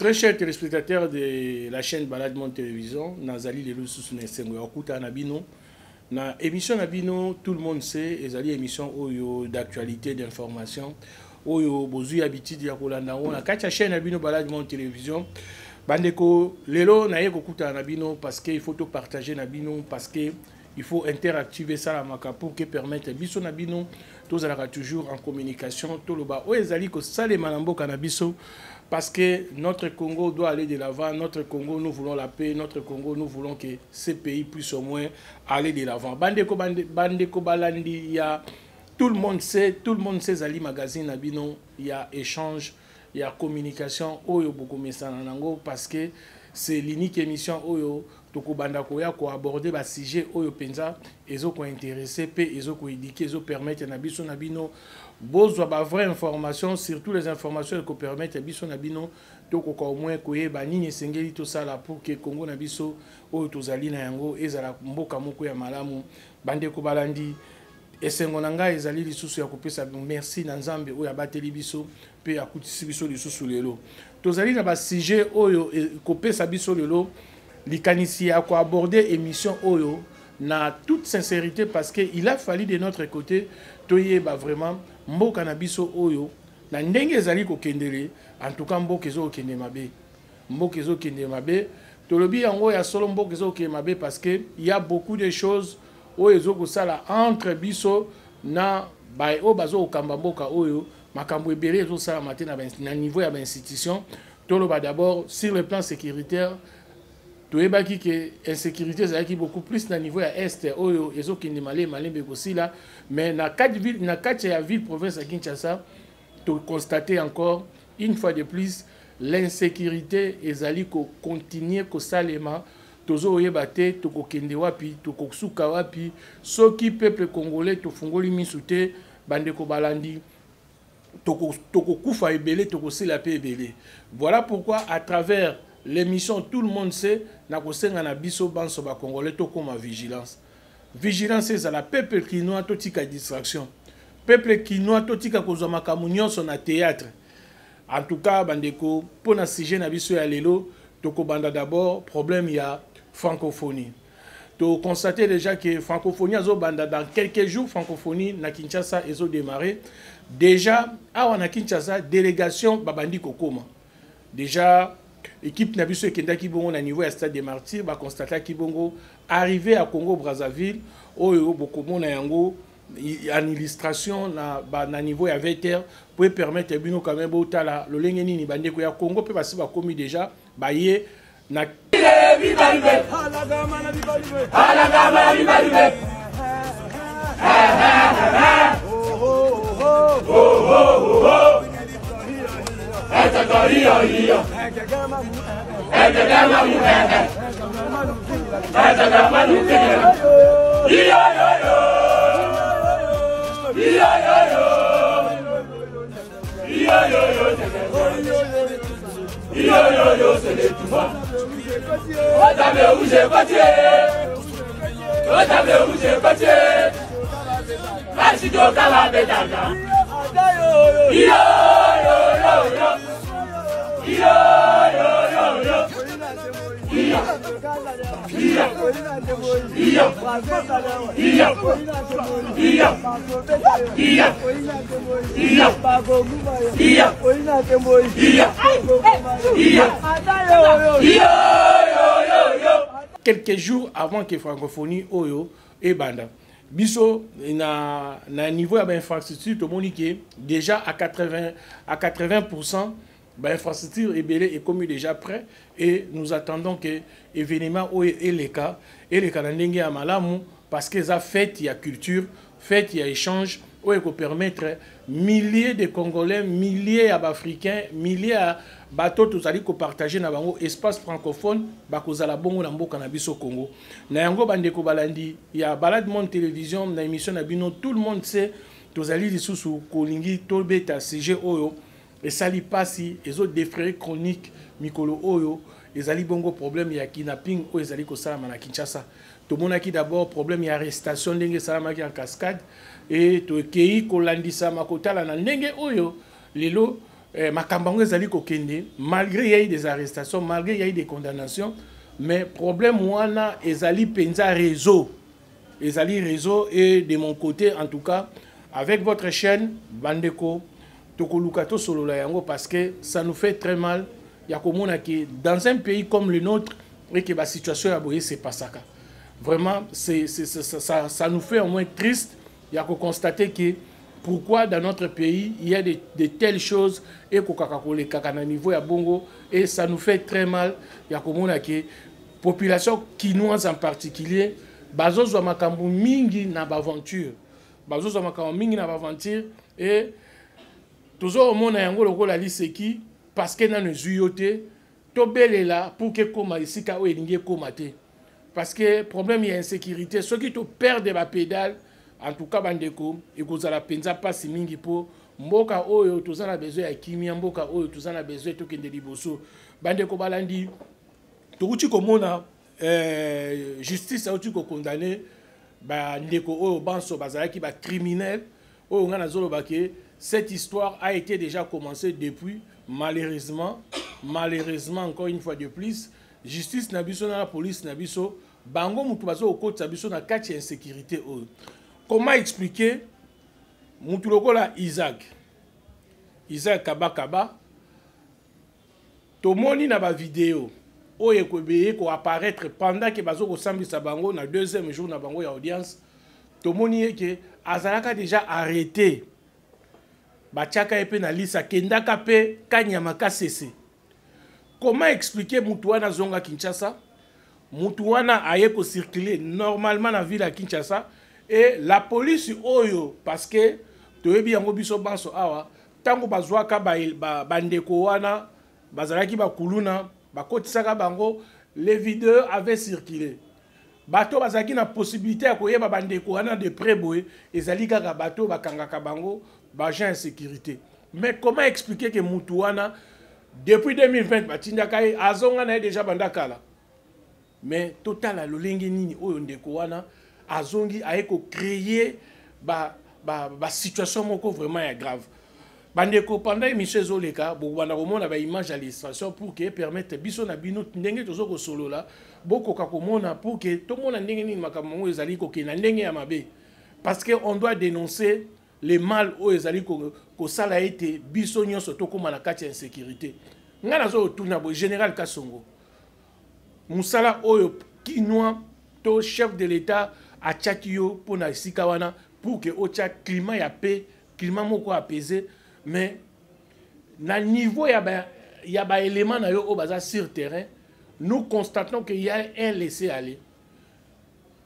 Très chers téléspectateurs de la chaîne Balade Monde Télévision, Nazali les sous Nesengo Okuta Nabino. Na émission Nabino, tout le monde sait, ezali émission d'actualité, d'information. Oyo bozu habitude ya kolanda na kacha chaîne Nabino Balade Monde Télévision. Bandeko lelo na yeko kuta Nabino parce que il faut tout partager Nabino parce que il faut interactiver ça la maka pour que permettre biso Nabino tous alaka toujours en communication tout le bas. O ezali ko sale malambo kanabiso. Parce que notre Congo doit aller de l'avant, notre Congo, nous voulons la paix, notre Congo, nous voulons que ces pays puissent au moins aller de l'avant. Bandeko Balandi, il y a tout le monde sait Zali Magazine Abino, il y a échange, il y a communication, Oyo Bokomessananango, parce que c'est l'unique émission Oyo Toko Bandakoya qui a abordé le sujet Oyo Penza, ils ont intéressé, ils ont éduqué, ils ont permis Nabiso Nabino. Besoin de vraies informations, surtout les informations qui permettent à Biso Nabino, donc au moins que Banini Sengeli tout ça là pour que Congo Nabiso, ou Tozali na yango, ezala mboka moko ya malamu, Bandeko Balandi, et Sengonanga ezali lisusu ya kopesa merci na Nzambe ou ya bateli biso, pe ya kutisi biso lisusu lelo. Tozali na ba sujet oyo kopesa biso lelo, likanisi ya ko aborder émission oyo na toute sincérité parce que il a fallu de notre côté toye ba vraiment mboka na biso oyo na ndenge ezali ko kendele en tout cas mboka ezo kende mabe tolobi yango ya solo mboka ezo kende mabe parce que il y a beaucoup de choses oyo ezo ko sala entre biso na ba o bazo kamba mboka oyo makambo ebele ezo sala matin na niveau ya ba institution toloba d'abord sur le plan sécuritaire. Toyebaki que insécurité c'est beaucoup plus na niveau ya est oyo ezokende malembe aussi là mais na quatre villes na quatre ya ville province à Kinshasa to constater encore une fois de plus l'insécurité ezali ko continuer ko salema tozo oyebate to kokende wapi to kosuka wapi soki peuple congolais to fungoli misute bandeko balandi to kokufa ebele to kosela pe ebele. Voilà pourquoi à travers l'émission tout le monde sait na kosenga na biso banso ba congolais to comme vigilance c'est la peuple qui noa totika distraction peuple qui noa totika kozwa makamunyo so na théâtre. En tout cas bandeko pona sujet na biso ya lelo toko banda d'abord problème ya francophonie. To constater déjà que francophonie azo banda dans quelques jours francophonie na Kinshasa ezo démarrer déjà awa na Kinshasa délégation babandi kokoma déjà. Équipe Nabiso Kendaki Bongo na niveau à Stade des Martyrs, ba constater ki Bongo arrivé à Congo Brazzaville, oyo bokomo na yango en illustration na niveau ya VTR pour permettre bino quand même botala lo lengeni ni bandeko ya Congo pe basi ba komi déjà ba ye na quelques jours avant que francophonie oyo et banda biso na niveau ya infrastructure to monique déjà à 80% l'infrastructure est belée et comme déjà prêt et nous attendons que l'événement et les cas n'engagent à malamu parce que ça fait il y a culture, fait il y a échange, où il peut permettre milliers de Congolais, milliers d'Africains, milliers de bateaux tous allés partager dans l'espace francophone, bakozala bongo na mboka na biso Congo. Na yango bandeko balandi, il y a Balade Monde Télévision, na émission na bino, tout le monde sait tous allés lisusu kolingi tolbeta CG oyo. Et ça li passi, les autres défrayés chroniques, Mikolo Oyo, les ali bongo problème, il y a kidnapping, ou les ali ko salama na Kinshasa. Tout le monde a d'abord problème, il y a arrestation, dengue salama qui en cascade, et tout kei ko landisa makota la na dengue Oyo, lelo makambango ezali kokende malgré il y a eu des arrestations, malgré il y a eu des condamnations, mais problème wana ezali penza réseau. Ezali réseau et de mon côté en tout cas avec votre chaîne Bandeko Tokolukato Solola yango parce que ça nous fait très mal. Ya komona que dans un pays comme le nôtre et que la situation à boyer c'est pas ça. Vraiment ça nous fait au moins triste. Il y a qu'à constater que pourquoi dans notre pays il y a de telles choses et qu'au niveau à Bongo et ça nous fait très mal. Il y a comme on que population quinoise en particulier bazozo makambu mingi na baventure bazozo makambu mingi na baventure et toujours au monde yango lokola liseki parce que na nezuyote to belela pour que koma ici ka o elingi koma te parce que problème il y a insécurité ceux qui te perdent ba pédale en tout cas bandeko ekozala penza pasi mingi po mboka oyo tozana besoin ya kimia mboka oyo tozana besoin to kende liboso bandeko balandi tokuti komona justice a ko condamné bandeko oyo banso bazalaki ba criminel oyo ngana zolo bake cette histoire a été déjà commencée depuis malheureusement encore une fois de plus justice na biso na la police na biso bango mutu bazo okotsa biso na kati insécurité oyo. Comment expliquer mutu lokola Isaac Kaba tomoni na ba vidéo oyo ko apparaître pendant que bazo ko sambisa bango na deuxième jour na bango ya audience tomoni que azalaka déjà arrêté bachaka epe na lisa kendaka pe kanyama kasese. Comment expliquer mutu wana zonga Kinshasa mutu wana aye ko circuler normalement na ville à Kinshasa et la police oyo parce que toyebi yango biso banso awa tango bazwaka bandeko wana bazalaki bakuluna bakotisaka bango les vidéos avaient circulé bato bazalaki na possibilité ya koyeba bandeko wana de près boye ezali kaka bato bakangaka bango bagent insécurité. Mais comment expliquer que mutu wana depuis 2020 batindaka azonga na déjà bandakala mais total a lolenge nini oyo ndeko wana azongi aeko créer ba situation moko vraiment ya grave bandeko pendant émission zoleka bo bana komona ba image à l'illustration pour que permettre biso na bino ndenge tozo ko solo la boko ka komona pour que tout monde ndenge nini makambo ezali ko kena ndenge ya mabe parce que on doit dénoncer les mal o ezali ko sala été biso nyonso to koma na kati insécurité ngana zo tuna bo général Kasongo musala oyo kinwa to chef de l'état a tchakio pour na sikawana pour que au tchak climat ya paix climat moko apaisé mais na niveau ya ba élément na yo au baza sur terrain nous constatons qu'il y a un laisser aller.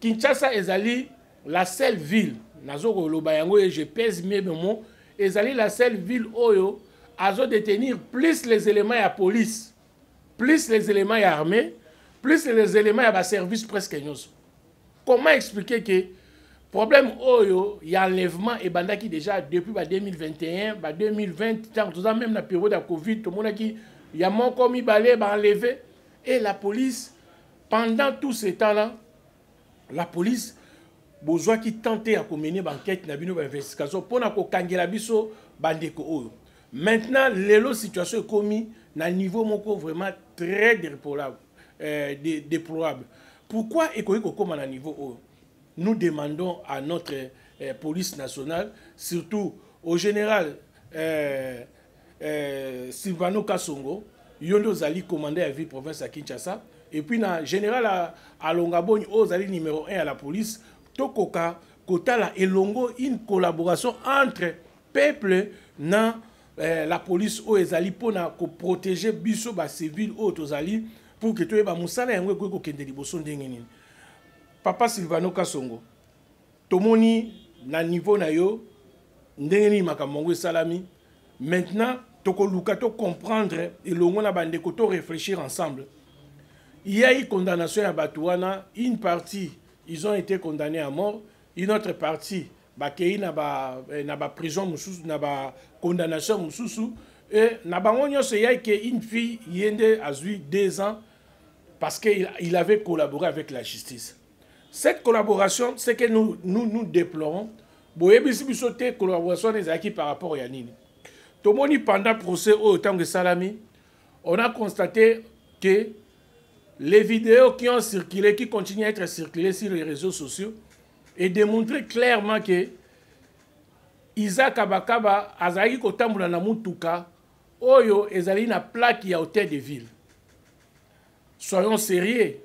Kinshasa ezali la seule ville nazoko loba yango et je pèse mes mots ezali la seule ville oyo azo détenir plus les éléments ya police plus les éléments ya armée plus les éléments ya ba service presque nyonso. Comment expliquer que problème oyo y a enlèvement et bandaki déjà depuis 2021 2020 tant tout ça même la période de Covid tout le monde qui y a mon commis balé enlevé et la police pendant tout ce temps là la police besoin qui tentait à mener enquête na bino investigation pour na ko kangela biso bandeko oyo. Maintenant lelo situation commis na niveau moko vraiment très déplorable déplorable. Pourquoi ekoiko comme à niveau oyo? Nous demandons à notre police nationale, surtout au général Silvano Kasongo, Yondo Zali commandé à ville province à Kinshasa, et puis le général à Longaboni, Zali numéro 1 à la police, Tokoka, Kotala et Longo, une collaboration entre peuple dans la police au Zali pour protéger biso ba civil au Zali pour que tu aies ba musala yango ko kende liboso ndenge. Papa Silvano Kasongo, tomoni na niveau na yo, ndenge makamongo salami. Maintenant, toko lukato comprendre et longo na bande ko to réfléchir ensemble. Il y a eu condamnation à Batouana, une partie ils ont été condamnés à mort, une autre partie bakei na ba prison mususu na ba condamnation mususu et na bango nyonso ya que une fille yende a 2 ans parce qu'il avait collaboré avec la justice. Cette collaboration, c'est que nous déplorons. Boyebi biso te collaboration des acquis par rapport à Yanini. Tomoni pendant le procès au temps de Salami, on a constaté que les vidéos qui ont circulé, qui continuent à être circulées sur les réseaux sociaux, et démontré clairement que Isaac Kabakaba azali kotambola na mutuka oyo ezali na plaque ya hôtel de ville. Soyons sérieux.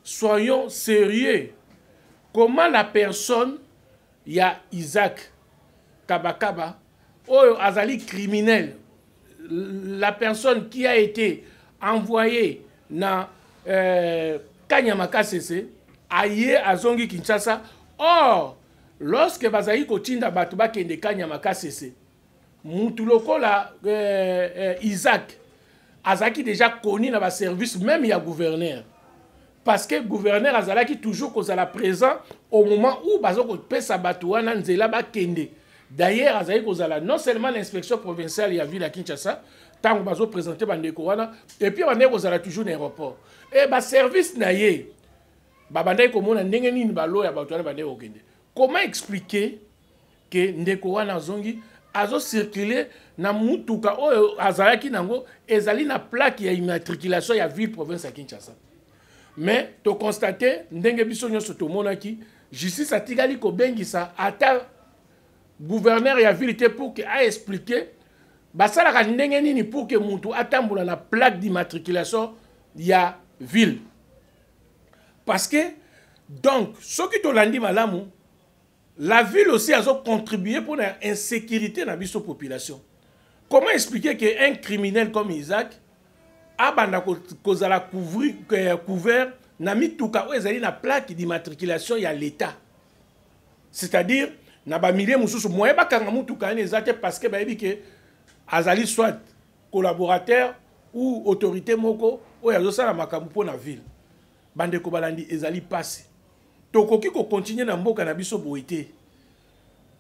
Soyons sérieux. Comment la personne ya Isaac Kabakaba oyo azali criminel, la personne qui a été envoyée na Kanyamaka CC aye azongi Kinshasa. Or lorsque bazali kotinda batu bakende Kanyamaka CC, mutu lokola Isaac azaki déjà connu dans le service même ya gouverneur, parce que gouverneur azalaki toujours kozala présent au moment où bazoko pesa batu wana nzela bakende. D'ailleurs azali kozala non seulement l'inspection provinciale ya ville à Kinshasa tant bazo présenter bandeko wana, et puis bandeko kozala toujours dans l'aéroport et ba service na ye babandai komona ndenge nini balo ya batu wana bandeko okende. Comment expliquer que ndeko wana zongi azo circuler na mutuka oyo azalaki nango ezali na plaque ya immatriculation ya ville province ya Kinshasa? Mais to constater ndenge biso nyonso tomonaki justice atikali ko bengisa ata gouverneur ya ville te pour que a expliquer basalaka ndenge nini pour que mutu atambola na plaque d'immatriculation ya ville. Parce que donc ceux qui tolandi malamu, la ville aussi a contribué pour l'insécurité dans la population. Comment expliquer qu'un criminel comme Isaac a couvert na mituka ezali na plaque d'immatriculation ya l'État? C'est-à-dire na ba milliers mususu moye bakanga mutuka ezate parce que bayebi que azali soit collaborateur ou autorité moko oyo azosala makambo po na ville. Bandeko balandi ezali passé. Tokoki ko continuer na mboka na biso boité.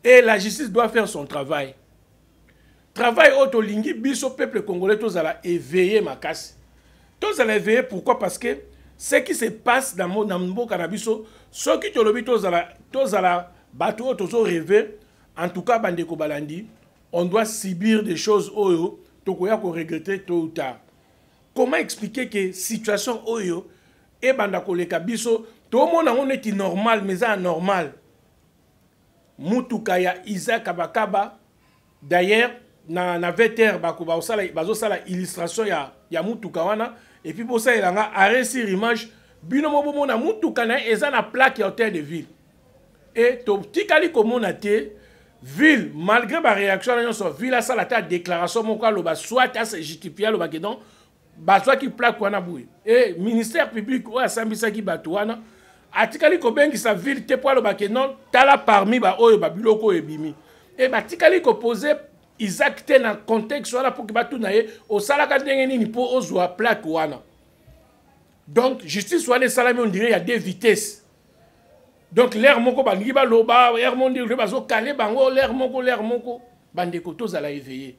Et la justice doit faire son travail. Travail auto lingi biso peuple congolais tozala éveillé makasi. Tozala éveillé pourquoi? Parce que ce qui se passe dans mboka na biso, ceux qui tolobi tozala bato tozo rêver, en tout cas bandeko balandi, on doit subir des choses oyo tokoya ko regretter tôt ou tard. Comment expliquer que situation oyo et bandako leka biso tout le monde on est normal mais ça anormal. Mutuka ya Isaac Kabakaba d'ailleurs na veter bakoba bazosala illustration ya mutuka wana et puis pour ça il a arrêté sur image bino mobo na mutuka na eza na plaque ya hôtel de ville et to tikali komona te ville malgré ma réaction na so ville ça la ta déclaration moko loba soit à se justifier loba que non bazwa ki plaque wana boui et ministère public o asambisa ki bato wana atikali ko bengi sa ville te poalo ba ke non tala parmi ba oyo ba biloko ebimi et ba tikali ko poser Isaac te na contexte wana pour que batu na ye o sala ka ndenge nini po ozwa plaque wana. Donc justice wana salami on dirait il y a deux vitesses. Donc l'air moko ba ngi ba loba l'air monde le bazo calé bango l'air moko bande koto za la éveiller.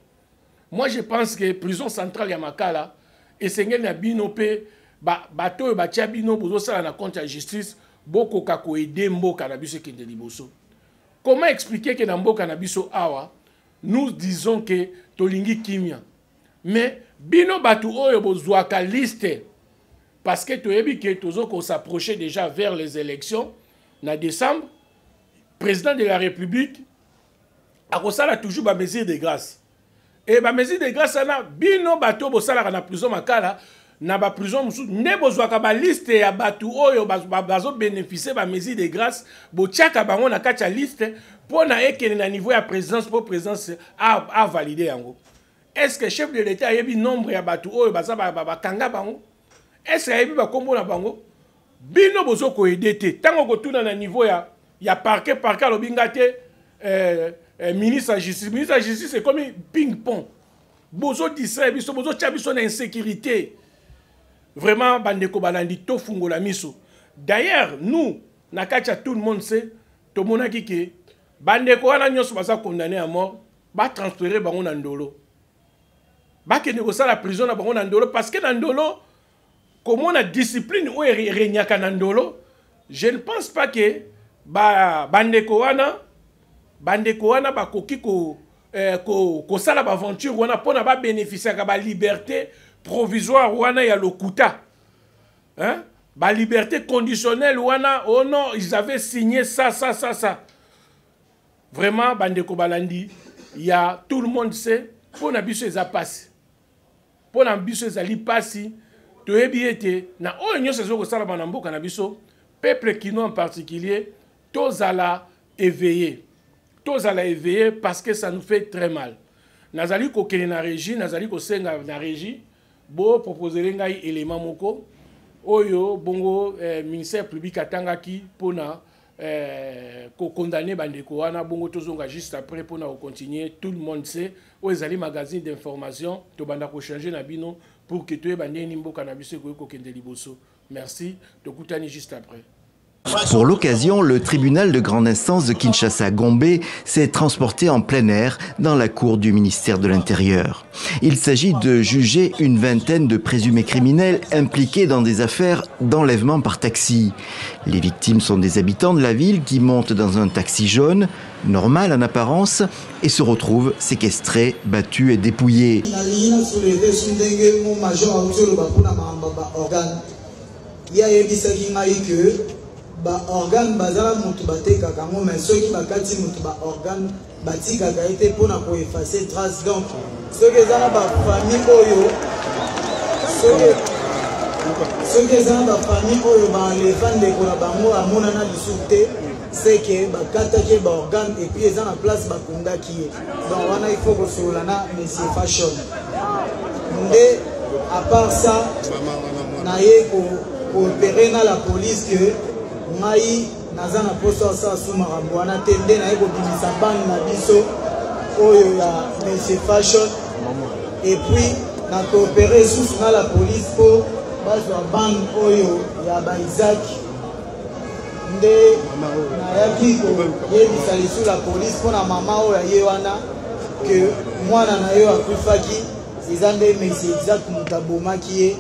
Moi je pense que prison centrale ya Makala et sengel na bino pe bato ba tia bino bozo sala na compte ya justice boko ka ko aider mboka na biso kende liboso. Comment expliquer que na mboka na biso awa nous disons que tolingi kimia mais bino batu oyo bozwaka liste parce que toyebi que tozo ko s'approcher déjà vers les élections na décembre, président de la République a kosala toujours ba mesure de grâce. Et ba mesure de grâce na bino bato bosala na prison Makala na ba prison musu ne bozwaka ba liste ya batu oyo bazo bénéficier ba mesure de grâce bo tiaka bango na kacha liste pour na ekene na niveau ya présidence pour présidence a valider yango. Est-ce que chef de l'État yebi nombre ya batu oyo baza ba kanga bango? Est-ce que yebi ba kombo na bango? Bino bozo ko aider te tango ko tuna na niveau ya parquet lobinga te ministre de justice c'est comme ping pong bozo distraire biso bozo tia biso na insécurité vraiment bandeko balandi to fungola miso. D'ailleurs nous na kacha tout le monde sait to monaki ke bandeko wana nyonso baza condamné à mort ba transférer bango na ndolo ba ke négocier la prison na bango na ndolo parce que na ndolo comment la discipline ou renyaka na ndolo, je ne pense pas que bandeko wana bakoki ko kosala baventure wana mpona babénéficiaka liberté provisoire wana ya lokuta. Hein? Liberté conditionnelle wana, oh non, ils avaient signé ça. Vraiment, bandeko balandi, il y a tout le monde sait, pour n'abisso les passi. Pour n'abisso les ali passi, tu es bien, na oh nyo sezo ko sala banambo kanabiso, peuple kino en particulier, tous à la éveiller. Tous à la éveiller parce que ça nous fait très mal. Nazali ko kene na régie, nazali ko senga na régie, bo proposer ngai élément moko, oyo bongo ministère public atangaki pona ko condamner bandeko wana bongo tozonga juste après pona continuer. Tout le monde sait o ezali magazine d'information to banda ko changer na bino pour que tu e bandeni mboka na biso ko kende liboso. Merci, to kutani juste après. Pour l'occasion, le tribunal de grande instance de Kinshasa-Gombe s'est transporté en plein air dans la cour du ministère de l'Intérieur. Il s'agit de juger une vingtaine de présumés criminels impliqués dans des affaires d'enlèvement par taxi. Les victimes sont des habitants de la ville qui montent dans un taxi jaune, normal en apparence, et se retrouvent séquestrés, battus et dépouillés. Organe bazala mutu bateka kango mais ceux qui bakati mutu ba organe batika ka été pour na ko effacer trace. Donc ceux qui zana ba famille oyo ceux qui zana ba famille oyo ba enlevant de ko na bango amona na lisute c'est que bakata ke ba organe et puis ezana place ba kunda ki. Donc wana il faut que sola na monsieur fashion ndé à part ça na ye ko opérer na la police que ngai nazana poso sa sumarambo wana tende na eko bimisa bang na biso oyo ya monsieur fashion et puis na coopérer sous na la police pour bazwa bang oyo ya ba Isaac nde na yaki ko yebisa sous la police pour na mama oyo ye wana que mwana na yo akufaki izande monsieur Isaac mutaboma ki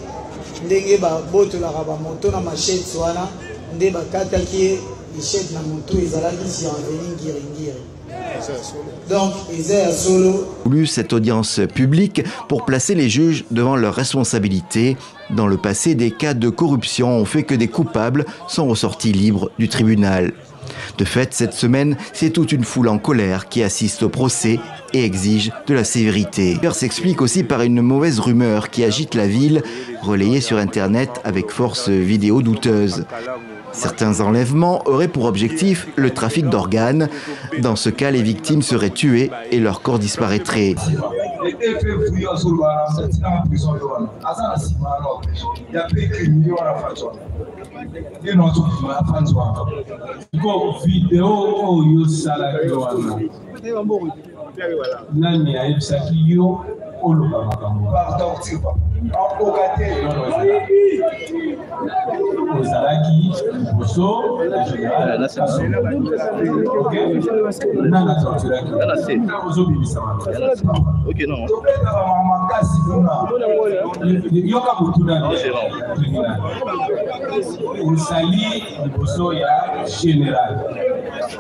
ndenge ba boto la ba moto na machette wana nde bakata ki machette na moto ezalaki si enveni ngiri. Donc ezaya solo voulu cette audience publique pour placer les juges devant leurs responsabilités. Dans le passé, des cas de corruption ont fait que des coupables sont ressortis libres du tribunal. De fait, cette semaine, c'est toute une foule en colère qui assiste au procès et exige de la sévérité. L'affaire s'explique aussi par une mauvaise rumeur qui agite la ville, relayée sur Internet avec force vidéo douteuse. Certains enlèvements auraient pour objectif le trafic d'organes. Dans ce cas, les victimes seraient tuées et leur corps disparaîtrait.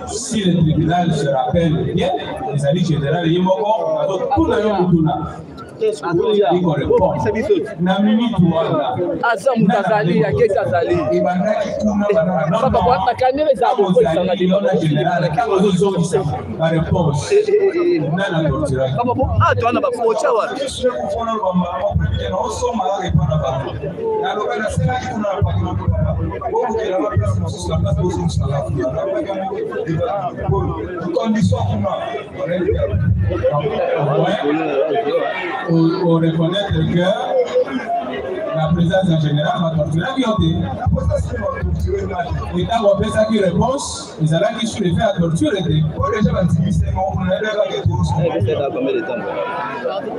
Si le tribunal se rappelle bien, les alliés généraux, ils on reconnaître que la présence en général va torturer la violer. Et quand on fait ça qui réponse, ils allaient qui sur les faits à torturer.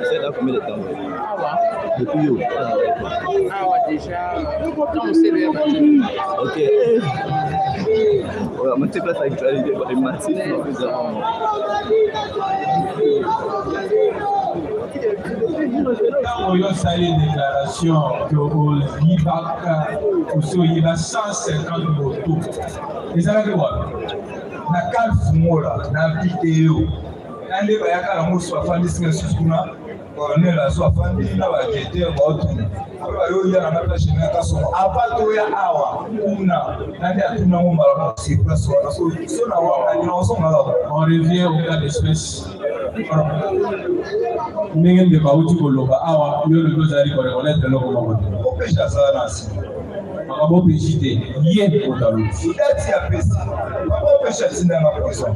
C'est là combien de temps? Depuis où? Déjà, on sait le ok. Voilà, moi, c'est pas ça actualité. Quand on a salé une déclaration que il y a 150 motos, et ça va voir. Na calme là, na vidéo, na nande bayaka la musu afandi singa susuna ne la so afandi na ba kete ba otu aba yo ya na ba shina ka so apato ya awa una nande atuna mo mara si place so na wa na so na on revient au cas d'espèce n'engel de bauti ko loba awa yo le dozari ko reconnaître le ko mama o pesha sana si mama pejite yé ko dalu dati ya pesa mama pesha sinda ma poisson.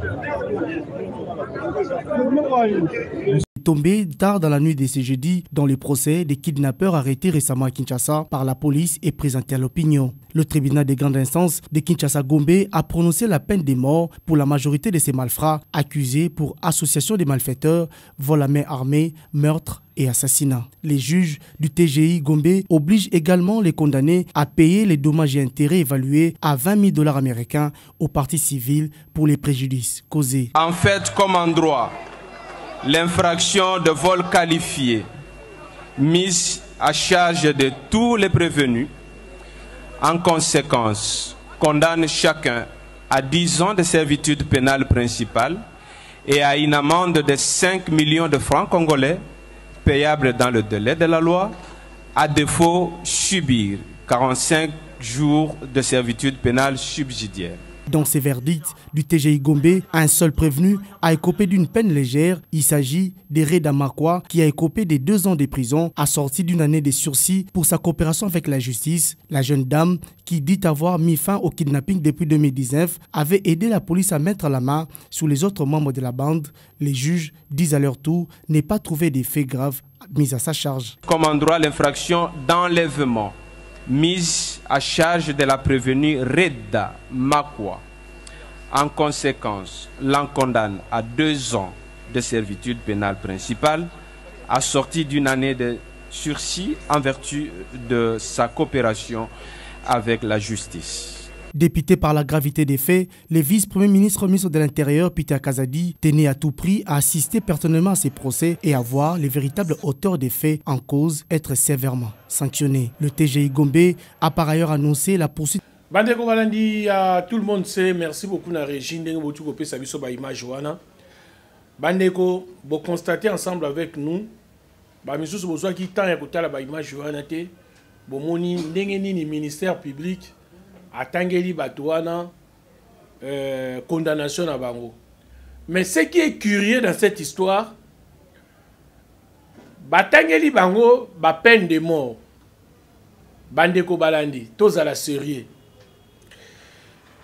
Tombé tard dans la nuit de ce jeudi dans le procès des kidnappeurs arrêtés récemment à Kinshasa par la police et présentés à l'opinion. Le tribunal de grande instance de Kinshasa-Gombe a prononcé la peine de mort pour la majorité de ces malfrats accusés pour association de malfaiteurs, vol à main armée, meurtre et assassinat. Les juges du TGI Gombe obligent également les condamnés à payer les dommages et intérêts évalués à 20 000 $ américains aux parties civiles pour les préjudices causés. En fait, comme en droit, l'infraction de vol qualifié mise à charge de tous les prévenus, en conséquence, condamne chacun à 10 ans de servitude pénale principale et à une amende de 5 millions de francs congolais payable dans le délai de la loi, à défaut subir 45 jours de servitude pénale subsidiaire. Dans ces verdicts du TGI Gombe, un seul prévenu a écopé d'une peine légère. Il s'agit d'Ereda Makwa qui a écopé de 2 ans de prison assorti d'une année de sursis pour sa coopération avec la justice. La jeune dame, qui dit avoir mis fin au kidnapping depuis 2019, avait aidé la police à mettre la main sur les autres membres de la bande. Les juges disent à leur tour ne pas trouver des faits graves mis à sa charge. Comme en droit, l'infraction d'enlèvement mise à charge de la prévenue Reda Makwa. En conséquence, l'en condamne à 2 ans de servitude pénale principale, assortie d'une année de sursis en vertu de sa coopération avec la justice. Dépité par la gravité des faits, le vice-premier ministre de l'Intérieur, Peter Kazadi, tenait à tout prix à assister personnellement à ces procès et à voir les véritables auteurs des faits en cause être sévèrement sanctionnés. Le TGI Gombe a par ailleurs annoncé la poursuite. Bandeko Balandi, tout le monde sait, merci beaucoup na Régine, Dengo Botu Kopé Sabiso ba image wana. Bandeko, vous constatez ensemble avec nous, ba misusu besoin qui temps ya kotala ba image wana te, bo moni ndenge nini ministère public atangeli batouana condamnation à bango. Mais ce qui est curieux dans cette histoire, batangeli bango ba peine de mort. Bandeko Balandi, tous à la sérieux.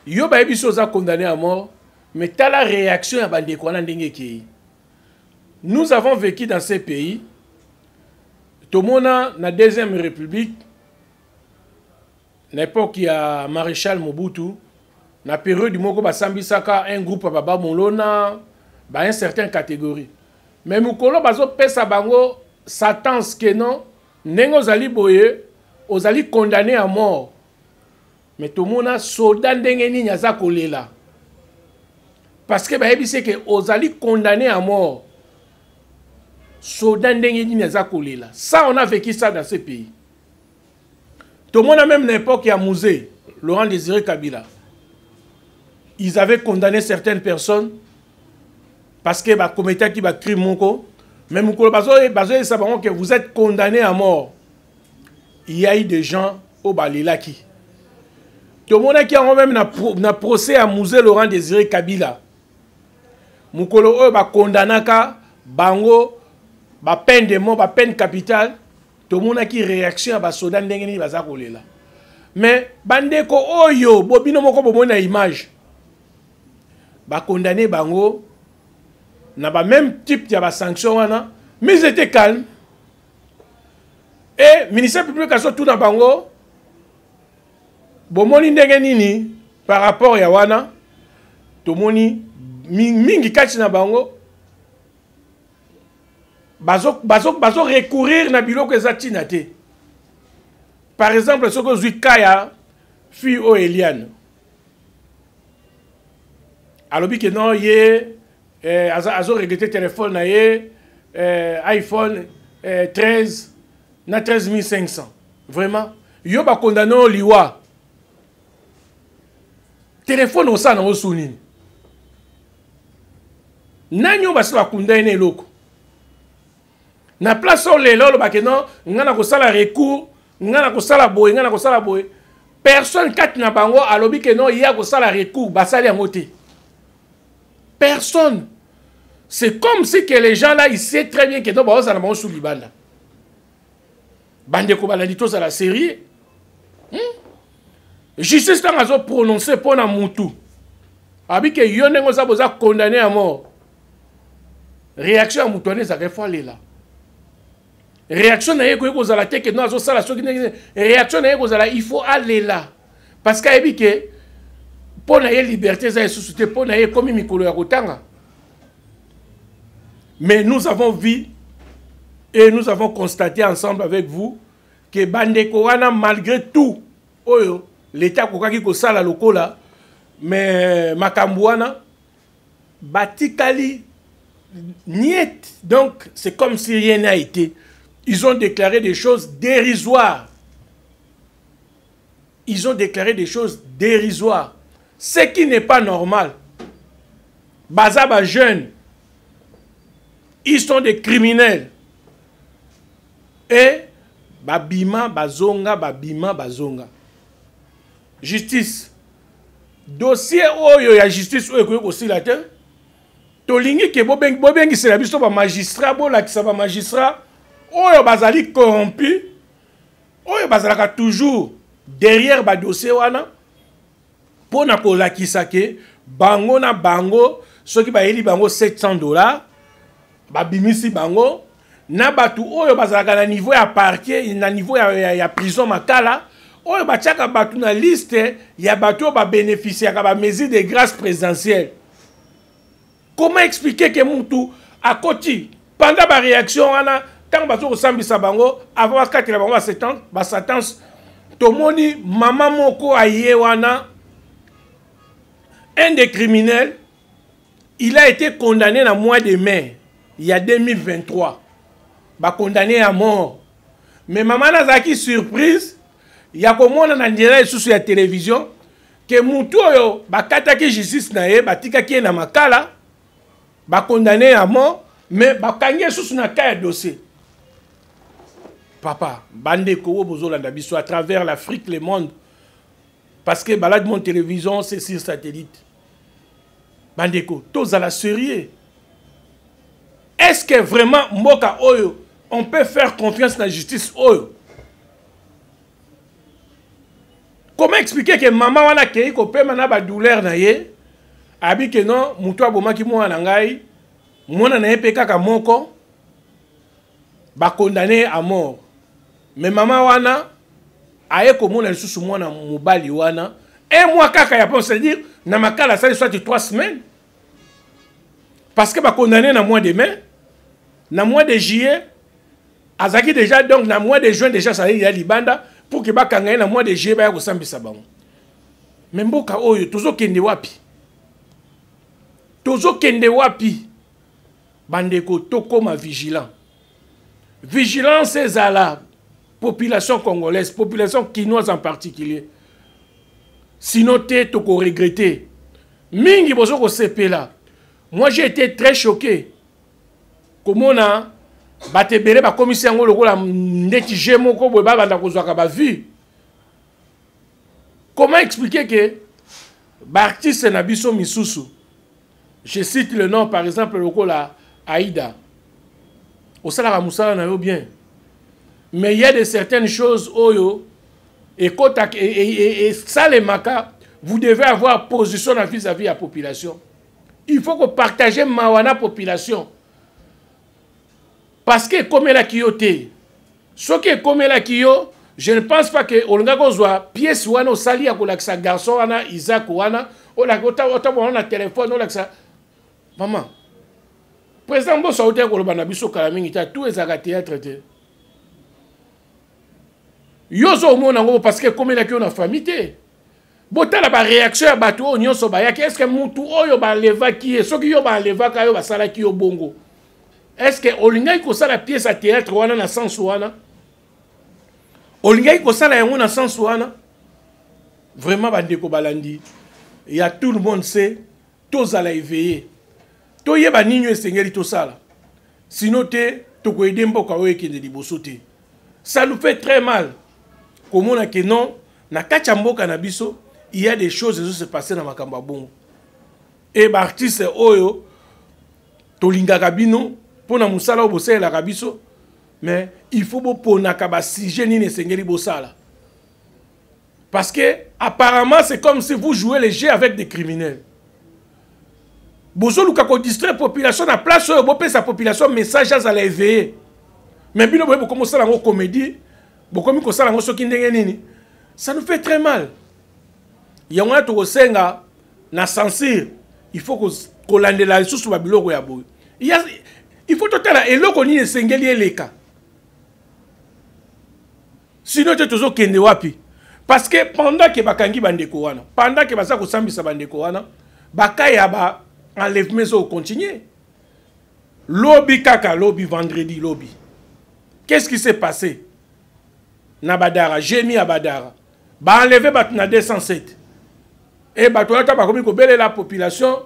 Yo ba ebiso za condamné à mort, mais t'as la réaction à bandeko na ndenge ki. Nous avons vécu dans ces pays. Tomona na deuxième république. L'époque il y a maréchal Mobutu, na période du moko basambisaka un groupe à baba molona, ba une certaine catégorie. Mais mukolo bazo pesa bango sentence que non, nengo zali boye, ozali condamné à mort. Mais tout le monde a soldat ndenge ni nyaza kolela. Parce que ba ebise que ozali condamné à mort. Soldat ndenge ni nyaza kolela. Ça on a vécu ça dans ces pays. Tout le monde a même l'époque il y a Mouzé, Laurent Désiré Kabila. Ils avaient condamné certaines personnes parce que bah commettait qui va crime monko. Mais mukolo bazo sabaron que vous êtes condamné à mort. Il y a eu des gens au balilaki. Tout le monde qui a même na procès à Mouzé Laurent Désiré Kabila. Mukolo ba condamnaka bango ba peine de mort, ba peine capitale. Tout le monde a qui réaction à basoda ndengeni baza kolela. Mais bandeko oyo bobino moko bomona image. Ba condamné bango na ba même type de sanction wana, mais ils étaient calmes. Et ministère public a tout dans bango. Bomoni ndengeni ni par rapport ya wana. To moni mingi kati na bango. Bazo recourir na biloko ezatina te. Par exemple, ce que Zuikaya fille o Eliane. Alobi que non ye azo regretté téléphone na ye iPhone 13 na 13500. Vraiment, yo ba condamné liwa. Téléphone au sa na osuni. Nanyo basala kundane loko. Na place on les lolo bakeno, ngana ko sala recours, ngana ko sala boy, ngana ko sala boy. Personne kati na bango alobi ke non ya ko sala recours, basali ngote. Personne. C'est comme si que les gens là ils savent très bien que non ba ça na sous libanda. Bande ko balandi to ça la série. Justice tant azo prononcer pour na mutu. Abi ke yo nengo za boza condamné à mort. Réaction à mutu ne ça que faut là. Réaction na yeko yeko zala te que non azo sala soki ne réaction na yeko zala il faut aller là. Parce que abi ke pour na liberté za suscité pour na comme mikolo ya kotanga. Mais nous avons vu et nous avons constaté ensemble avec vous que Bandeko wana malgré tout, l'État kokaki ko sala lokola, mais Makambouana, Batikali, niet. Donc c'est comme si rien n'a été. Ils ont déclaré des choses dérisoires. Ils ont déclaré des choses dérisoires. Ce qui n'est pas normal. Bazaba jeunes. Ils sont des criminels. Et babima bazonga, babima bazonga. Justice. Dossier oyo ya justice oyo aussi la terre. Tolingi ke bobengi c'est la biso ba magistrat bo la ki sa ba magistrat oyo bazali corrompu. Oyo bazalaka toujours derrière ba dossier wana pona ko la ki sake bango na bango soki ba yeli bango $700 babimisi bango na batu oyo bazalaka na niveau ya parquet na niveau ya prison makala oyo batiaka batu na liste ya batu ba bénéficier ka ba mesure de grâce présidentielle. Comment expliquer que mutu à côté pendant ba réaction wana tant bato sambisa bango avant 4 la bango ba sentence tomoni mama moko aye wana un des criminels il a été condamné dans le mois de mai. Il y a 2023, bah condamné à mort. Mais maman n'a pas surprise. Il y a comme on a direct sur la télévision que mutu yo bah kataki justice nae bah tika qui na makala bah condamné à mort mais bah kangé sous na kaya dossier. Papa, bande ko bozolanda biso à travers l'Afrique, le monde, parce que balade mon télévision c'est sur satellite. Bande ko tous à la sérieux. Est-ce que vraiment, Mboka Oyo, on peut faire confiance dans la justice Oyo? Comment expliquer que maman wana kei ko pe mana ba douleur na ye? Abi que non, mutu aboma ki mwana ngai, mwana na ye pe kaka moko, ba condamné à mort. Mais maman wana, aye ko mwana lisusu mwana mobali wana, un mois kaka ya pense dire, na makala ça soit 3 semaines. Parce que ba condamné na mois de mai. Na mois de juillet, azaki déjà donc na mois de juin déjà ça y a libanda pour que bakanga na mois de juillet ba ko sambisa bango. Mais mboka oyo tozo kende wapi? Tozo kende wapi? Bandeko tokoma vigilant. Vigilance c'est à la population congolaise, population quinoise en particulier. Sinon te toko regretter. Mingi bozo ko sepela. Moi j'ai été très choqué. Comment on a batebele ba commissaire ngolo ko la ndeti jemo ko boba banda ko zwaka ba vu. Comment expliquer que l'artiste na biso misusu, je cite le nom par exemple le la Aïda. Au salaire musala na yo bien. Mais il y a de certaines choses oyo et ça les maka, vous devez avoir position vis-à-vis de la population. Il faut que partager mawana population. Parce que comme la kiyote, ce qui est comme la kiyo, je ne pense pas que on a pièce wana sali à kolaksa garçon wana Isaac wana, on a téléphone on a maman. Président Bossa hotel ko lobana biso kala mingi ta tout ezaka théâtre te. Yozo mona ngo parce que comme la kiyo na famille te. Botala ba réaction ya bato o nyonso ba yaki est-ce que mutu oyo ba leva ki so ki yo ba leva ka yo ba sala ki yo bongo. Est-ce que Olingai ko sala pièce à théâtre wana na sens wana? Olingai ko sala yango na sens wana? Vraiment bandeko balandi. Il y a tout le monde sait, tous à la éveiller. toyeba nini esengeli tosala. Sinon te tokoyede mboka oyo ekende liboso te. Ça nous fait très mal. Comme on a que non, na kati ya mboka na biso, il y a des choses qui se passent dans makambo ya bongo. Et ba artiste oyo tolingaka bino pona musala o bosalela biso, mais il faut ponaka ba sujet nini esengeli bosala. Parce que apparemment c'est comme si vous jouez les jeux avec des criminels. Bozo luka ko distraire population na place oyo bopé sa population message à la éveiller. Mais bino boye bokomo sala ngo comédie, bokomi ko sala ngo soki ndenge nini. Ça nous fait très mal. Yangwa to kosenga na censure, il faut ko landela lisusu ba biloko ya boye. Il faut totala eloko nini esengeli eleka. Sinon tu tozo kende wapi? Parce que pendant que bakangi bandeko wana, pendant que basa ko sambisa bandeko wana, bakaya ba enlèvement au continuer. Lobby kaka, lobby vendredi, lobby. Qu'est-ce qui s'est passé? Nabadara, j'ai mis à Badara. Ba enlevé na 207. Et batouata ba komi ko bele la population.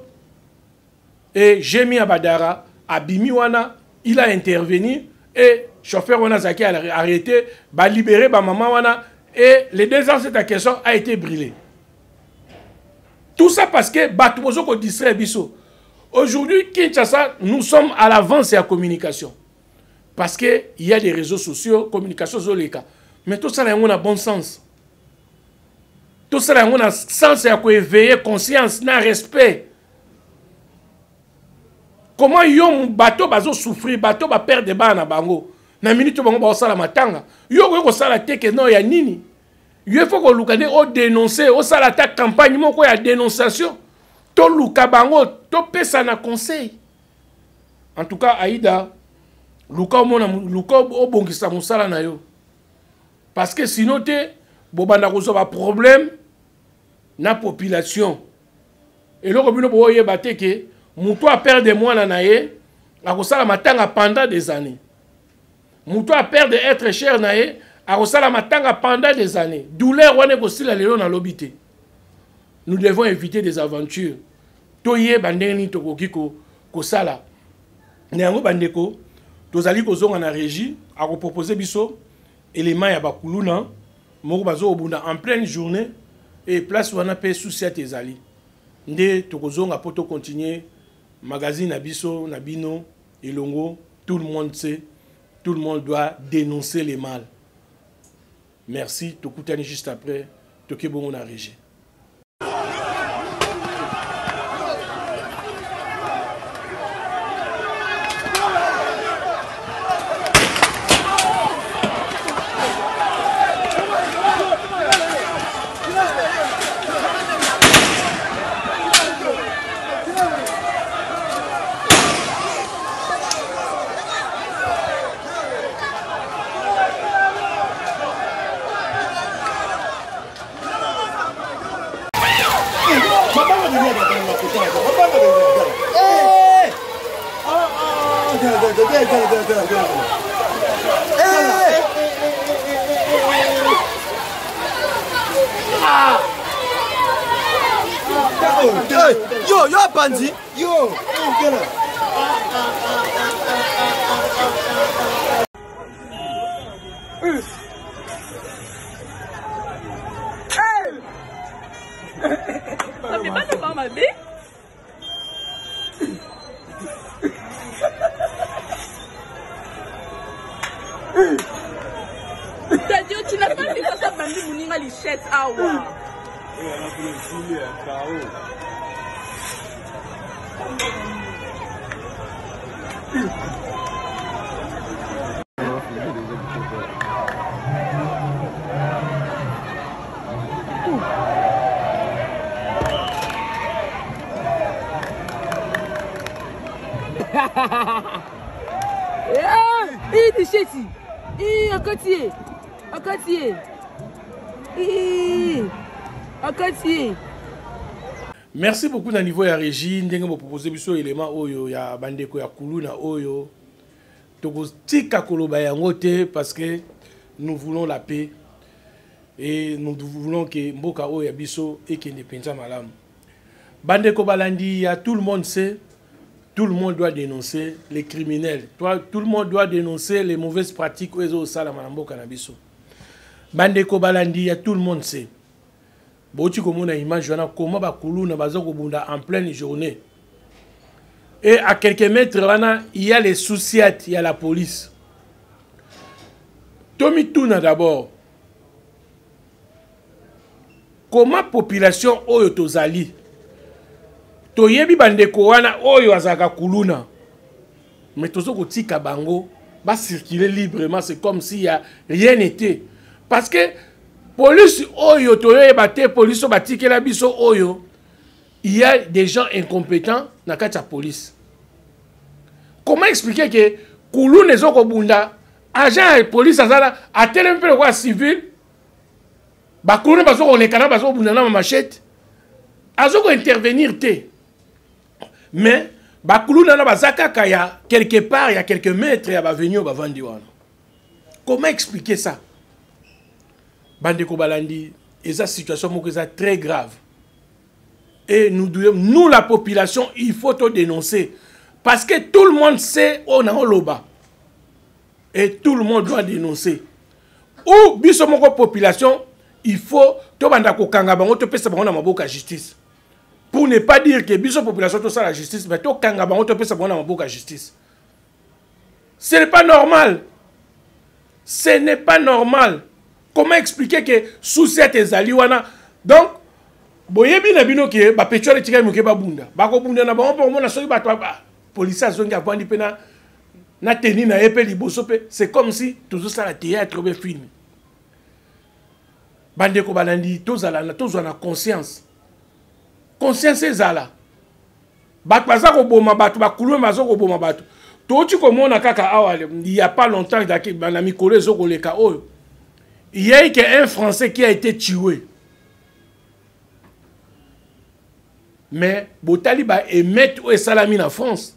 Et j'ai mis à Badara, à Bimiwana, il a intervenu et chauffeur wana zaki a arrêté, ba libéré ba maman wana et les 207 à question a été brûlé. Tout ça parce que batouzo ko distrait biso. Aujourd'hui, Kinshasa, nous sommes à l'avance de la communication. Parce qu'il y a des réseaux sociaux, communication sur les cas. Mais tout ça, on a bon sens. Tout ça, on a sens à éveiller conscience, na respect. Comment yon bateau bazo souffrir, bateau ba perdre des bas na bango. Na minute bango ba osala matanga. Yo ko sala teke no ya nini. Yo faut ko lukade o dénoncer, o sala ta campagne moko ya dénonciation. To luka bango, to pesa na conseil. En tout cas, Aïda, luka o bongisa musala na yo. Parce que sinon te, bobanda kozo ba problème na population. Et là, bino bo yeba te ke muto a perdre mwana na ye, a kosala matanga pendant des années. Muto a perdre être cher na ye, a kosala matanga pendant des années. Douleur wane kosila lelo na lobité. Nous devons éviter des aventures. Toye bandeni tokoki ko sala. Néango bandeko, tozali kozonga na régie a proposer biso élément ya bakuluna moko bazo obunda en pleine journée et place wana pe souci ezali. Nde tokozonga poto continuer magazine abiso na bino elongo, tout le monde sait, tout le monde doit dénoncer les mal. Merci, tokutani juste après tokebongo na régie. Yo, Banzi. Yo. Ça fait pas de mal, ma bille. Tu n'as pas vu ça, Bandi Mouninga Lichette, awa. Merci beaucoup na niveau ya régie ndenge mo proposer biso élément oyo ya bandeko ya kuluna oyo toko tika koloba yango te parce que nous voulons la paix et nous voulons que mboka oyo ya biso ekende penza malamu bandeko balandi ya tout le monde sait tout le monde doit dénoncer les criminels. Tout le monde doit dénoncer les mauvaises pratiques au Salamanambo Canabiso. Bandeko Balandi, tout le monde sait. Boti comme on a image, comment Bakoulou na bazoko bunda en pleine journée. Et à quelques mètres, il y a les souciats, il y a la police. Tomi Touna d'abord. Comment la population oyo tozali? Toyebi bandeko wana oyo azaka kuluna. Mais tozo ko tika bango va circuler librement, c'est comme s'il y a rien n'était. Parce que police oyo toyeba te police batike la biso oyo, il y a des gens incompétents dans la police. Comment expliquer que kuluna ezoko bunda agent de police azala a tel peu quoi civil ba kuluna bazoko lekana bazoko bunda na machette azoko intervenir te. Mais, quelque part, il y a quelques mètres, il y a venu au Bavandiwana. Comment expliquer ça? Bandeko Balandi, et cette situation est très grave. Et nous, la population, il faut tout dénoncer. Parce que tout le monde sait, on a un loba. Et tout le monde doit dénoncer. Ou, bisomoko population, il faut, tout bandako kangabango, tout pesa bango na maboka justice. Pour ne pas dire que la population tout ça la justice, mais tout kangabango tout pesa bango na maboka justice. Ce n'est pas normal. Ce n'est pas normal. Comment expliquer que sous cette ezaliwana, donc, boyebi na bino ke ba pecho le tika muke ba bunda. Ba ko bunda na ba on na soki ba ba police azongi avandi pena na teni na epe liboso pe, c'est comme si toujours ça la théâtre be film. Bandeko Balandi tozala na conscience. Conscience ezala. Bat baza ko boma batu ba kulwe mazo ko boma batu. Toti ko mona kaka awale, il y a pas longtemps daki na mikolo ezoko leka oyo. Il y a eu un Français qui a été tué. Mais Botali ba émettre au salami en France.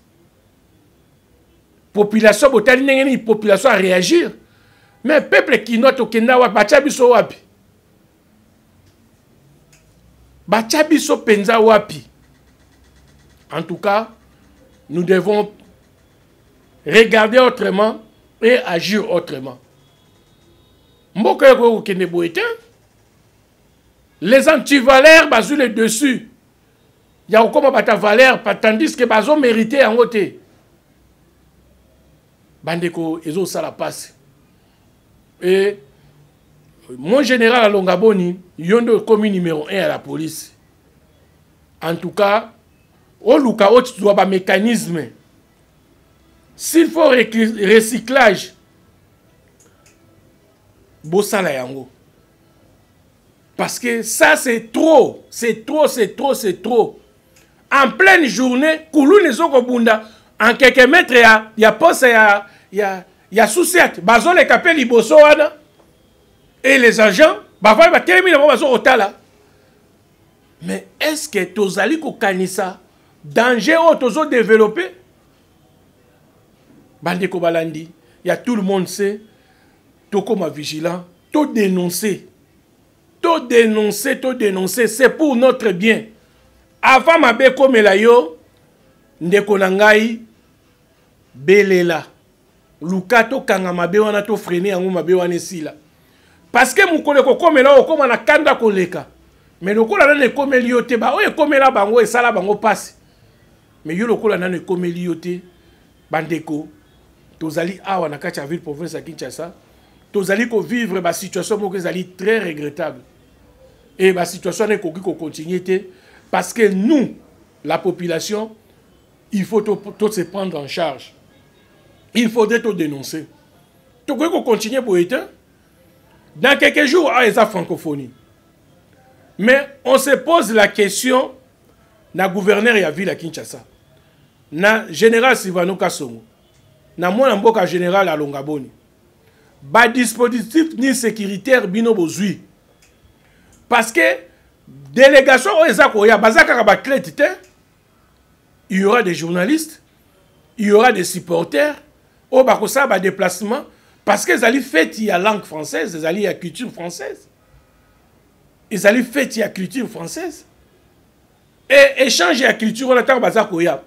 Population Botali n'engeni population à réagir. Mais peuple qui note au Kenya wa bachabiso wapi. Bachabiso penza wapi. En tout cas, nous devons regarder autrement et agir autrement. Les antivaleurs basent le dessus. Il y a encore bata valeur, tandis que bazo mérité en côté. Bandeko, ezo ça la passe. Et mon général à Longaboni, yondo commis numéro 1 à la police. En tout cas, au luka tu dois un mécanisme. S'il faut recyclage, Bossala yango. Parce que ça c'est trop, c'est trop, c'est trop, c'est trop. En pleine journée, Koulou Nezoko Bunda, en quelques mètres, il y a poste, il y a sous-set, bazo les capels liboso et les agents, bava va terminer bazo otala. Mais est-ce que tozali ko kanisa danger au tozo développé? Bandeko Balandi, il y a tout le monde sait. Comme vigilant, tout dénoncer, c'est pour notre bien. Avant ma bé comme la yo, ndekonangai belela, lukato kanga mabe wana to freiner yango mabe wana sila. Parce que mukole ko comme la comme na kanda koleka, mais lokola na comme liote ba oye comme la bango e sala bango passe. Mais yo lokola na comme liote bandeko, tozali awa na kati ya ville province ya Kinshasa. Tous allez vivre une situation très regrettable. Et la situation est continuer parce que nous, la population, il faut tout se prendre en charge. Il faudrait tout dénoncer. Tout qu'on continue pour être dans quelques jours à la francophonie. Mais on se pose la question na gouverneur ya ville à Kinshasa, na général Sylvano Kasongo, na mwana mboka général à Longaboni. Ba dispositif ni sécuritaire bino bozui. Parce que délégation oezakoya bazaka ba clétité, il y aura des journalistes, il y aura des supporters, au bakosa ba déplacement parce que ils allaient fait il y a langue française, ils allaient il y a culture française. Ils allaient fait il y a culture française. Et échanger la culture on attend bazakoya.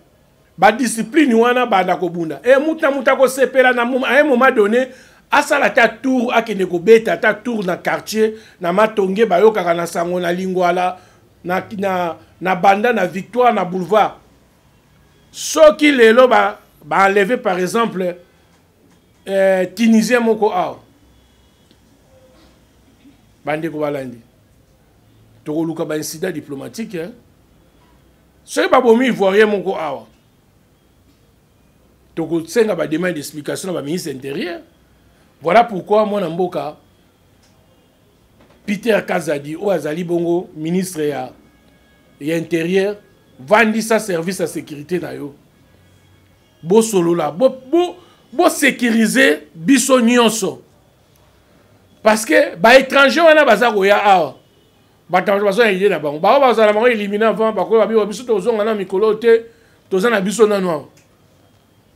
ba discipline wana ba na kobunda et muta ko sepela na à un moment donné asala ta tour akene ko beta ta tour na quartier na matonge ba yo kaka na sango na lingwala na banda na Victoire na boulevard soki lelo ba enlever par exemple Tunisien moko awa bande ko balandi to luka ba incident diplomatique hein soki ba bomi ivoirien moko awa to senga ba demande d'explication ba ministre intérieur. Voilà pourquoi mon amboka Peter Kazadi ou Azali Bongo ministre ya intérieur vandi sa service à sécurité na yo bo solo la bo sécuriser biso nyonso parce que ba étranger wana baza ko ya awa batanjo baza yé na bango ba baza na bango éliminer avant ba ko ba biso to zonga na mikolo te to za na biso na noir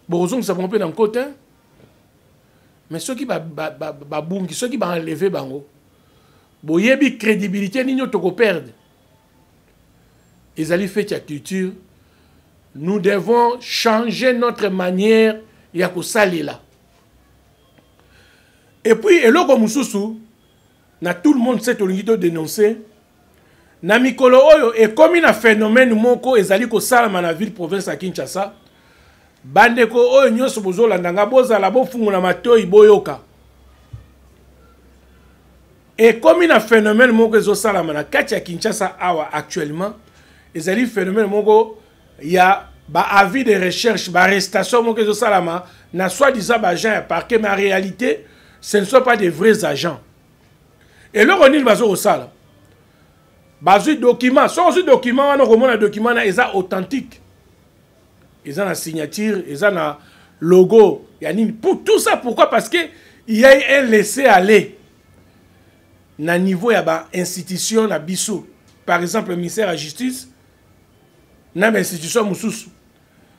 bo zonga sa pomper dans côté mais ceux qui babungi ceux qui va enlever bango boyebi crédibilité nino to ko perdre. Ils allaient faire la culture. Nous devons changer notre manière ya ko salila. Et puis eloko mususu na tout le monde sait olingito dénoncer na mikolo oyo et comme un phénomène moko ezali ko salama na ville province à Kinshasa bandeko oyo nyonso bozola ndanga bozala bofungu na matoi boyoka. Et comme un phénomène moko ezo salama na kati ya Kinshasa awa actuellement ezali phénomène moko ya ba avis de recherche ba arrestation moko ezo salama na soi-disant ba agents ya parquet mais en réalité ce ne sont pas des vrais agents. Et le renil bazo au sala bazo document so document wana ko mona document na eza authentique. Ils ont la signature, ils ont le logo. Pour tout ça, pourquoi? Parce qu'il y a un laisser-aller. Na niveau, il y a une institution, na biso. Par exemple, le ministère de la Justice, na institution mususu.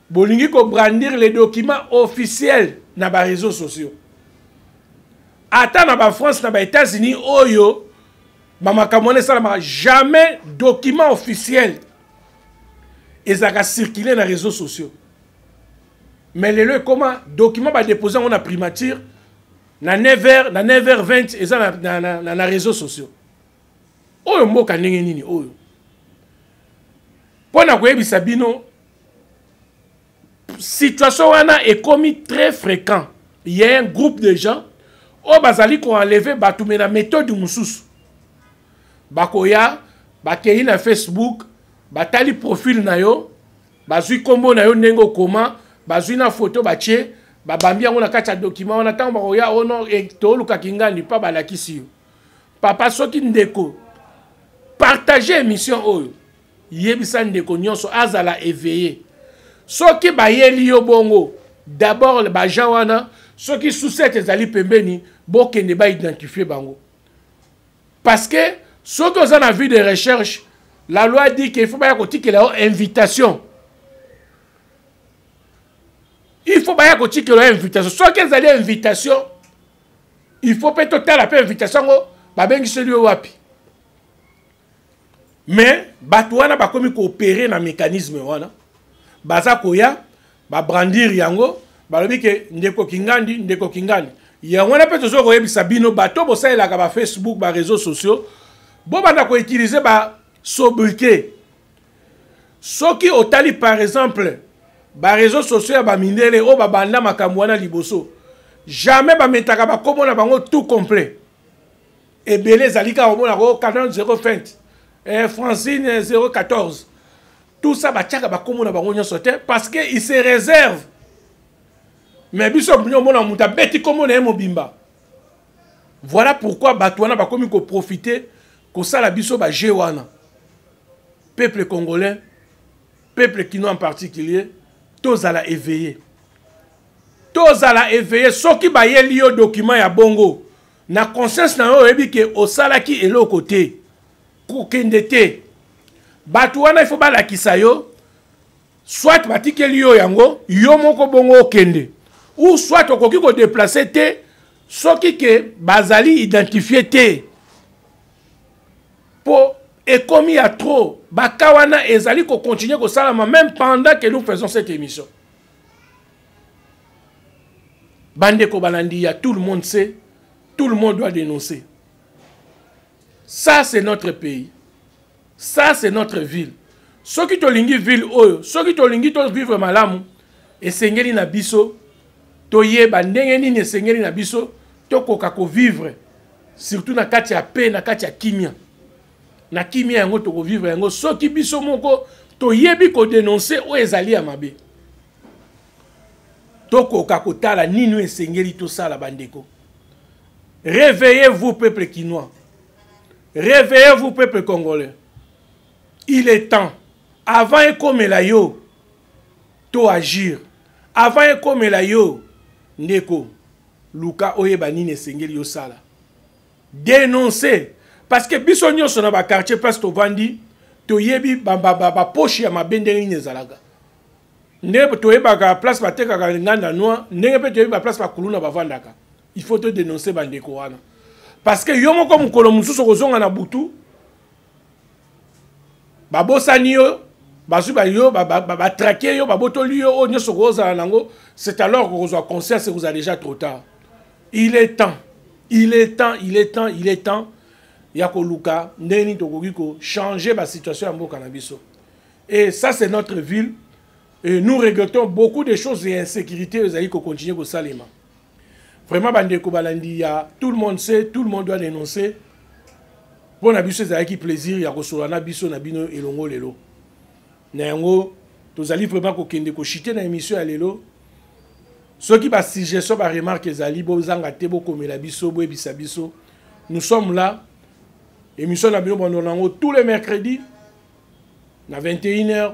Bolingi ko brandir les documents officiels na ba réseaux sociaux. Attends, na ba France, na ba États-Unis, oyo, ba makamone salama, jamais document officiel. Et ça a circulé dans les réseaux sociaux. Mais les comment document va déposer en primature na 9h20 et ça dans les réseaux sociaux. Oyo mboka ndenge nini oyo. Pona koyebi sabino situation wana est commis très fréquent. Il y a un groupe de gens au bazali ko enlever batume na méthode mususu. Bakoya bakei na Facebook batali profil na yo bazui kombo na yo nengo koma bazui na photo bache babambi yango na kati ya document wana tango bakoya ono to luka kingani pa balakisi yo papa soki ndeko partager émission oyo yebisa ndeko nyonso azala éveillé soki bayeli yo bongo d'abord ba gens wana soki sous-set ezali pembeni bokende ba identifier bango parce que soki oza na vie de recherche. La loi dit qu'il faut pas qu'il y ait une invitation. Il faut pas qu'il y ait une invitation. Soit qu'ils aient une invitation, il faut peut-être la invitation. Mais, batouana ba komi coopérer dans le mécanisme. Baza koya, ba brandir yango, ba lobi ke ndeko kingandi. Yangona peut toujours koyebi sabino bato bosa elaka ba Facebook, ba réseaux sociaux. Bo banda ko utiliser ba sobriquet. Ce qui otali par exemple, les réseaux sociaux ba mindele o ba banda makamwana liboso. Jamais ba metaka ba komona bango tout complet. Et belé zalika o mona ko 40 Francine 014. Tout ça ba tchaka ba komona bango nyoso te parce que il se réserve. Mais biso binyo mona muta beti komona mobimba. Voilà pourquoi batwana ba komi ko profiter ko sala biso ba jewana. Peuple congolais, peuple kino en particulier, tous à la éveiller. Tous à la éveiller. Ceux qui baillent lié au document ya bongo, na conscience na yo ebi ke osala ki elo côté. Kokendete. Batouana il faut ba la kisayo. Soit batike liyo yango, yo moko bongo okende. Ou soit okoki ko déplacer te, ceux qui ke bazali identifié te. Pour Et comme il y a trop, Bakawana et Zali qu'on continue au salama même pendant que nous faisons cette émission. Bandeko Balandia, tout le monde sait, tout le monde doit dénoncer. Ça, c'est notre pays. Ça, c'est notre ville. Ceux qui tolingi ville, ceux qui tolingi vivre malamu, et sengeli na biso, toye bandenge nini sengeli na biso, tokoka ko vivre, surtout na kati ya paix, na kati ya kimia. Na kimia yango toko vivre yango, ceux qui biso moko, toyebi ko dénoncer o ezali ya mabe. Tokoka ko tala nini e sengeli to sala bandeko. Réveillez-vous, peuple quinois. Réveillez-vous, peuple congolais. Il est temps. Avant et comme la yo, to agir. Avant et comme la yo, ndeko, Luka oyebani ne sengeli yo sala. Dénoncer. Parce que bisonyo sona ba quartier parce to vandi, to yebi ba poche ya mabendeli ne zalaga. Ndeko to yeba ka place ba teka ka nganda noa, ndenge pe to yeba place ba kuluna ba vandaka. Il faut te dénoncer bandeko wana. Parce que yo moko mukolo mususu kozonga na butu. Babosani yo, bazuba yo, traquer yo, babotoli yo, o nyoso koza nango, c'est alors que vous avez conscience que vous êtes déjà trop tard. Il est temps. Il est temps, il est temps, il est temps. Yako Luka, Neni Togogiko, changer la situation en Bokanabiso. Et ça, c'est notre ville. Et nous regrettons beaucoup de choses et insécurité. Vous allez continuer au Salima. Vraiment, Bandeko Balandi, tout le monde sait, tout le monde doit dénoncer. Pour Nabiso, c'est un plaisir. Il y a Rosolana Biso, Nabino et Longo Lelo. Néango, vous allez vraiment ko chiter dans l'émission à Lelo. Ceux qui passent si j'ai ça, remarque que Zali, Bozangate, Bokomela Biso, Boebisa Biso. Nous sommes là. Émission Nabino Bandonango tous les mercredis. À 21h.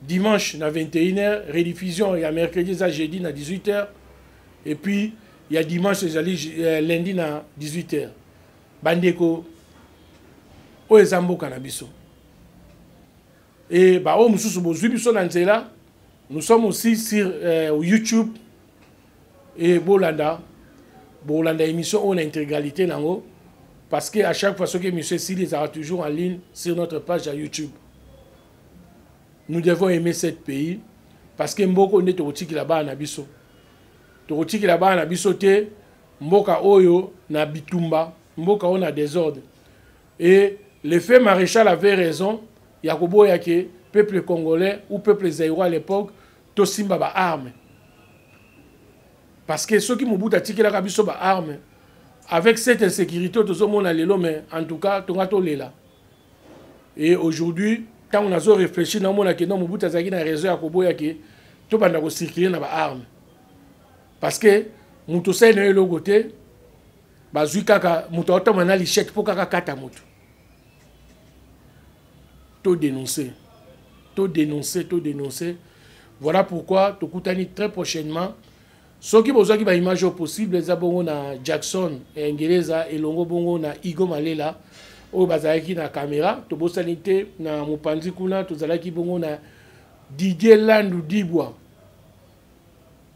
Dimanche, à 21h. Rediffusion, il y a mercredi, à jeudi, à 18h. Et puis, il y a dimanche, lundi, à 18h. Bandeko. Oezambo Kanabiso. Et nous sommes aussi sur YouTube et Bolanda. Bolanda émission on a intégralité nango parce que à chaque fois que l'émission Sili sera toujours en ligne sur notre page à YouTube. Nous devons aimer ce pays parce que mboko ne torotiki là-bas na biso. Torotiki là-bas na biso te mboka oyo na bitumba, mboka on a désordre. Et le fait maréchal avait raison. Yakobo yake peuple congolais ou peuple zaïrois à l'époque to simba ba armes. Parce que ceux qui m'ont tiki la kabiso ba armes avec cette insécurité to monde à l'élo mais en tout cas to ngato lela. Et aujourd'hui quand on a réfléchi dans mon que non mobuta zaki na réseau yakobo yake to banda ko circuler na ba armes. Parce que muto sai na elo côté ba zuika muto otomana li chèque pour kaka kata muto. Tout dénoncer. Tout dénoncer, tout dénoncer. Voilà pourquoi, Tokutani très prochainement, ceux qui ont une image possible, les abonnés na Jackson, Engeleza, et Longo Bongo na Igo Malela, au Bazaki na caméra, Tobosanité na Mopanzi Kuna, Tozalaki Bongo na Didier Landou Dibwa.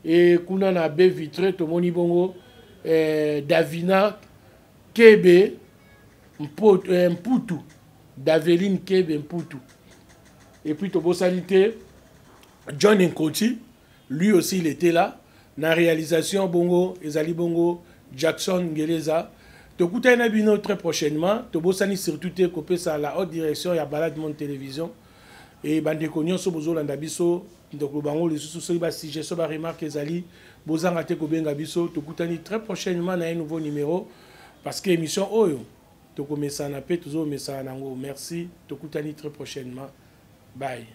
Et Kuna na B Vitré, Tomoni Bongo, Davina, Kebe, Mputu. Daveline Kebe Mputu. Et puis Tobo Sanité, John Nkoti, lui aussi il était là. Dans la réalisation Bongo, Ezali Bongo, Jackson Ngeleza. Tokuta Nabino très prochainement. Tobo Sanité surtout te copé ça à la haute direction, il y a Balade Monde Télévision. Et Bande Konyon Sobozo Landabiso, donc le bango, les sous-sous, si j'ai ça, remarque Ezali, Bozanga te Kobenga Biso, Tokuta très prochainement dans un nouveau numéro. Parce que l'émission Oyo. Toko Messa na pe toujours Messa nango. Merci. Tokutani très prochainement. Bye.